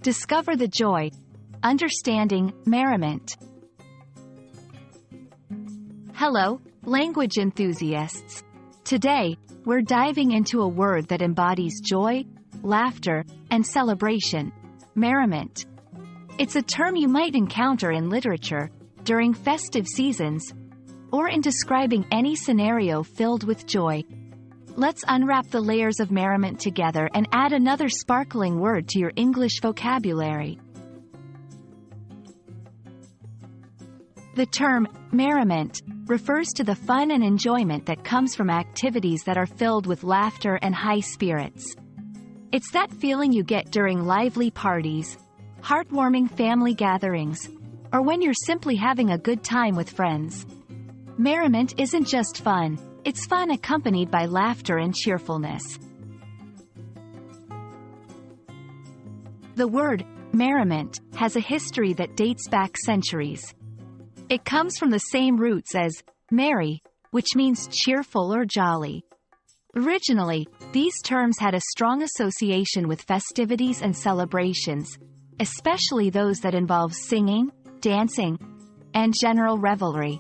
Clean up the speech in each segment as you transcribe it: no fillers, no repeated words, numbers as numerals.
Discover the joy. Understanding merriment. Hello, language enthusiasts. Today, we're diving into a word that embodies joy, laughter, and celebration: merriment. It's a term you might encounter in literature, during festive seasons, or in describing any scenario filled with joy. Let's unwrap the layers of merriment together and add another sparkling word to your English vocabulary. The term merriment refers to the fun and enjoyment that comes from activities that are filled with laughter and high spirits. It's that feeling you get during lively parties, heartwarming family gatherings, or when you're simply having a good time with friends. Merriment isn't just fun, it's fun accompanied by laughter and cheerfulness. The word merriment has a history that dates back centuries. It comes from the same roots as merry, which means cheerful or jolly. Originally, these terms had a strong association with festivities and celebrations, especially those that involve singing, dancing, and general revelry.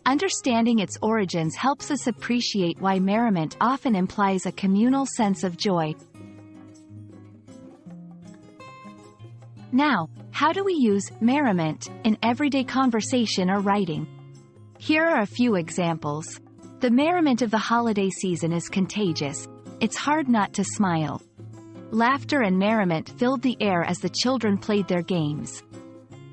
Understanding its origins helps us appreciate why merriment often implies a communal sense of joy. Now, how do we use merriment in everyday conversation or writing? Here are a few examples. The merriment of the holiday season is contagious. It's hard not to smile. Laughter and merriment filled the air as the children played their games.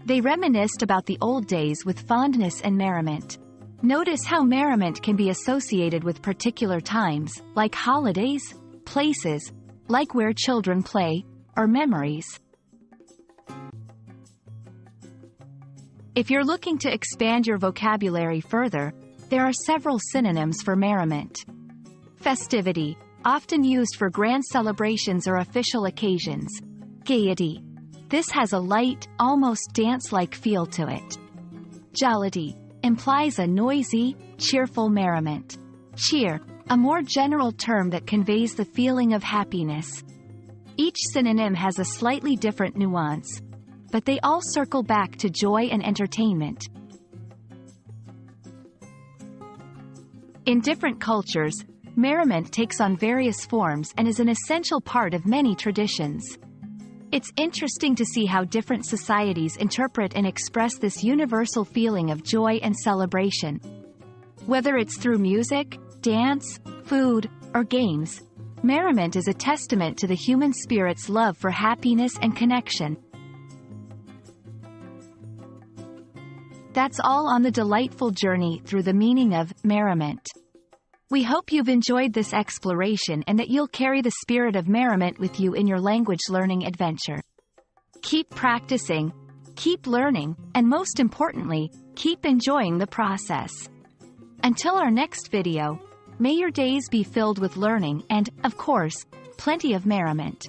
They reminisced about the old days with fondness and merriment. Notice how merriment can be associated with particular times, like holidays, places, like where children play, or memories. If you're looking to expand your vocabulary further, there are several synonyms for merriment. Festivity, often used for grand celebrations or official occasions. Gaiety. This has a light, almost dance-like feel to it. Jollity implies a noisy, cheerful merriment. Cheer, a more general term that conveys the feeling of happiness. Each synonym has a slightly different nuance, but they all circle back to joy and entertainment. In different cultures, merriment takes on various forms and is an essential part of many traditions. It's interesting to see how different societies interpret and express this universal feeling of joy and celebration. Whether it's through music, dance, food, or games, merriment is a testament to the human spirit's love for happiness and connection. That's all on the delightful journey through the meaning of merriment. We hope you've enjoyed this exploration and that you'll carry the spirit of merriment with you in your language learning adventure. Keep practicing, keep learning, and most importantly, keep enjoying the process. Until our next video, may your days be filled with learning and, of course, plenty of merriment.